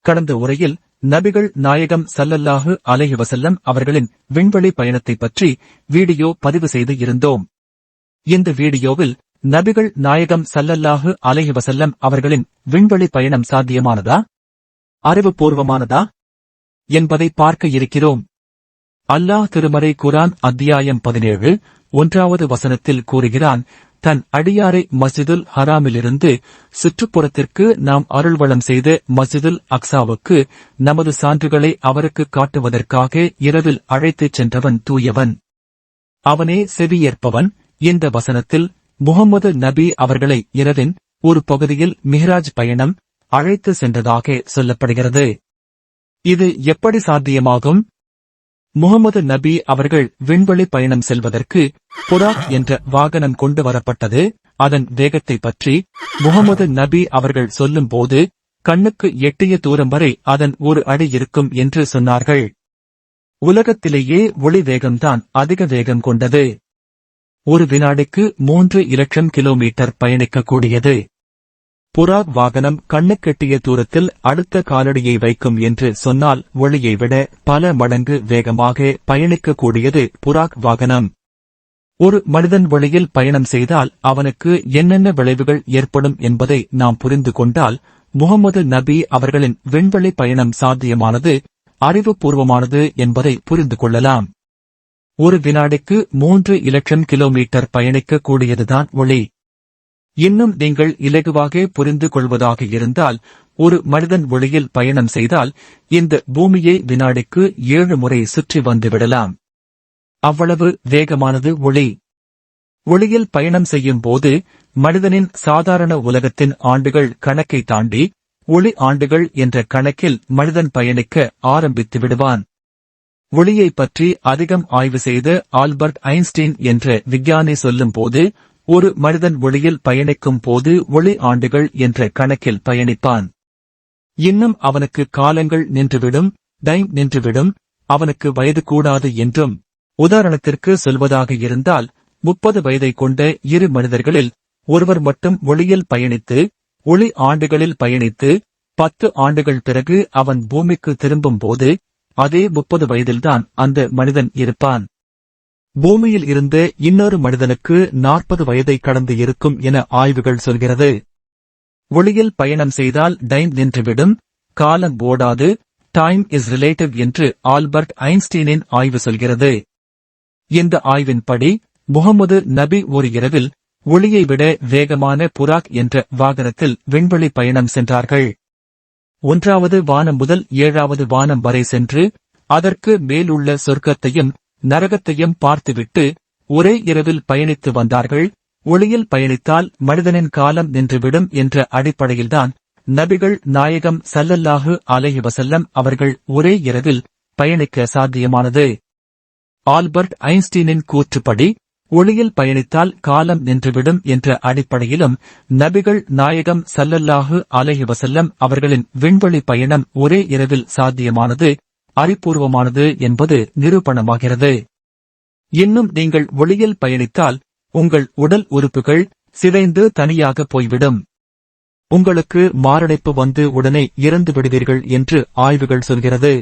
கடந்த உரையில் நபிகள் நாயகம் ஸல்லல்லாஹு அலைஹி வஸல்லம் அவர்களின் விண்வெளி பயணத்தை பற்றி வீடியோ பதிவு செய்து இருந்தோம். இந்த வீடியோவில் நபிகள் நாயகம் ஸல்லல்லாஹு அலைஹி வஸல்லம் அவர்களின் விண்வெளி பயணம் சாத்தியமானதா, அறிவுபூர்வமானதா என்பதை பார்க்க இருக்கிறோம். அல்லாஹ் திருமறை குர்ஆன் அத்தியாயம் 17 1வது வசனத்தில் கூறுகிறான், தன் அடியாரை மஸ்ஜிதுல் ஹராமிலிருந்து சுற்றுப்புறத்திற்கு நாம் அருள்வளம் செய்த மஸ்ஜிதுல் அக்ஸாவுக்கு நமது சான்றுகளை அவருக்கு காட்டுவதற்காக இரவில் அழைத்துச் சென்றவன் தூயவன், அவனே செவியேற்பவன். இந்த வசனத்தில் முஹம்மது நபி அவர்களை இரவின் ஒரு பகுதியில் மிஹ்ராஜ் பயணம் அழைத்து சென்றதாக சொல்லப்படுகிறது. இது எப்படி சாத்தியமாகும்? முஹம்மது நபி அவர்கள் விண்வெளி பயணம் செல்வதற்கு புராக் என்ற வாகனம் கொண்டு வரப்பட்டது. அதன் வேகத்தை பற்றி முஹம்மது நபி அவர்கள் சொல்லும் போது கண்ணுக்கு எட்டிய தூரம் வரை அதன் ஒரு அடி இருக்கும் என்று சொன்னார்கள். உலகத்திலேயே ஒளி வேகம்தான் அதிக வேகம் கொண்டது. ஒரு வினாடிக்கு 3 இலட்சம் கிலோமீட்டர் பயணிக்கக்கூடியது. புராக் வாகனம் கண்ணுக்கெட்டிய தூரத்தில் அடுத்த காலடியை வைக்கும் என்று சொன்னால் ஒளியை விட பல மடங்கு வேகமாக பயணிக்கக்கூடியது புராக் வாகனம். ஒரு மனிதன் வழியில் பயணம் செய்தால் அவனுக்கு என்னென்ன விளைவுகள் ஏற்படும் என்பதை நாம் புரிந்து கொண்டால் முஹம்மது நபி அவர்களின் விண்வெளி பயணம் சாத்தியமானது, அறிவுபூர்வமானது என்பதை புரிந்து கொள்ளலாம். ஒரு வினாடிக்கு 3 இலட்சம் கிலோமீட்டர் பயணிக்கக்கூடியதுதான் ஒளி. இன்னும் நீங்கள் இலகுவாக புரிந்து கொள்வதாக இருந்தால், ஒரு மனிதன் ஒளியில் பயணம் செய்தால் இந்த பூமியை வினாடிக்கு 7 முறை சுற்றி வந்துவிடலாம். அவ்வளவு வேகமானது ஒளி. ஒளியில் பயணம் செய்யும் போது மனிதனின் சாதாரண உலகத்தின் ஆண்டுகள் கணக்கை தாண்டி ஒளி ஆண்டுகள் என்ற கணக்கில் மனிதன் பயணிக்க ஆரம்பித்து விடுவான். ஒளியை பற்றி அதிகம் ஆய்வு செய்த ஆல்பர்ட் ஐன்ஸ்டீன் என்ற விஞ்ஞானி சொல்லும் போது, ஒரு மனிதன் ஒளியில் பயணிக்கும் போது ஒளி ஆண்டுகள் என்ற கணக்கில் பயணிப்பான். இன்னும் அவனுக்கு காலங்கள் நின்றுவிடும், டைம் நின்றுவிடும், அவனுக்கு வயது கூடாது என்றும். உதாரணத்திற்கு சொல்வதாக இருந்தால் 30 வயதை கொண்ட 2 மனிதர்களில் ஒருவர் மட்டும் ஒளியில் பயணித்து ஒளி ஆண்டுகளில் பயணித்து 10 ஆண்டுகள் பிறகு அவன் பூமிக்கு திரும்பும் போது அதே 30 வயதில்தான் அந்த மனிதன் இருப்பான். பூமியில் இருந்த இன்னொரு மனிதனுக்கு 40 வயதை கடந்து இருக்கும் என ஆய்வுகள் சொல்கிறது. ஒளியில் பயணம் செய்தால் டைம் நின்றுவிடும், காலம் ஓடாது, டைம் இஸ் ரிலேட்டிவ் என்று ஆல்பர்ட் ஐன்ஸ்டீனின் ஆய்வு சொல்கிறது. இந்த ஆய்வின்படி முஹம்மது நபி ஒரு இரவில் ஒளியை விட வேகமான புராக் என்ற வாகனத்தில் விண்வெளி பயணம் சென்றார்கள். 1வது வானம் முதல் 7வது வானம் வரை சென்று அதற்கு மேலுள்ள சொர்க்கத்தையும் நரகத்தையும் பார்த்துவிட்டு ஒரே இரவில் பயணித்து வந்தார்கள். ஒளியில் பயணித்தால் மனிதனின் காலம் நின்றுவிடும் என்ற அடிப்படையில்தான் நபிகள் நாயகம் ஸல்லல்லாஹு அலைஹி வஸல்லம் அவர்கள் ஒரே இரவில் பயணிக்க சாத்தியமானது. ஆல்பர்ட் ஐன்ஸ்டீனின் கூற்றுப்படி ஒளியில் பயணித்தால் காலம் நின்றுவிடும் என்ற அடிப்படையிலும் நபிகள் நாயகம் ஸல்லல்லாஹு அலைஹி வஸல்லம் அவர்களின் விண்வெளி பயணம் ஒரே இரவில் சாத்தியமானது, அறிவுபூர்வமானது என்பது நிரூபணமாகிறது. இன்னும் நீங்கள் ஒளியில் பயணித்தால் உங்கள் உடல் உறுப்புகள் சிதைந்து தனியாக போய்விடும். உங்களுக்கு மாரடைப்பு வந்து உடனே இறந்து விடுவீர்கள் என்று ஆய்வுகள் சொல்கிறது.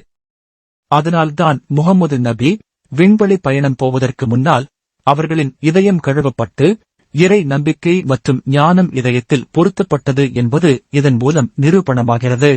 அதனால்தான் முஹம்மது நபி விண்வெளி பயணம் போவதற்கு முன்னால் அவர்களின் இதயம் கழுவப்பட்டு இறை நம்பிக்கை மற்றும் ஞானம் இதயத்தில் பொருத்தப்பட்டது என்பது இதன் மூலம் நிரூபணமாகிறது.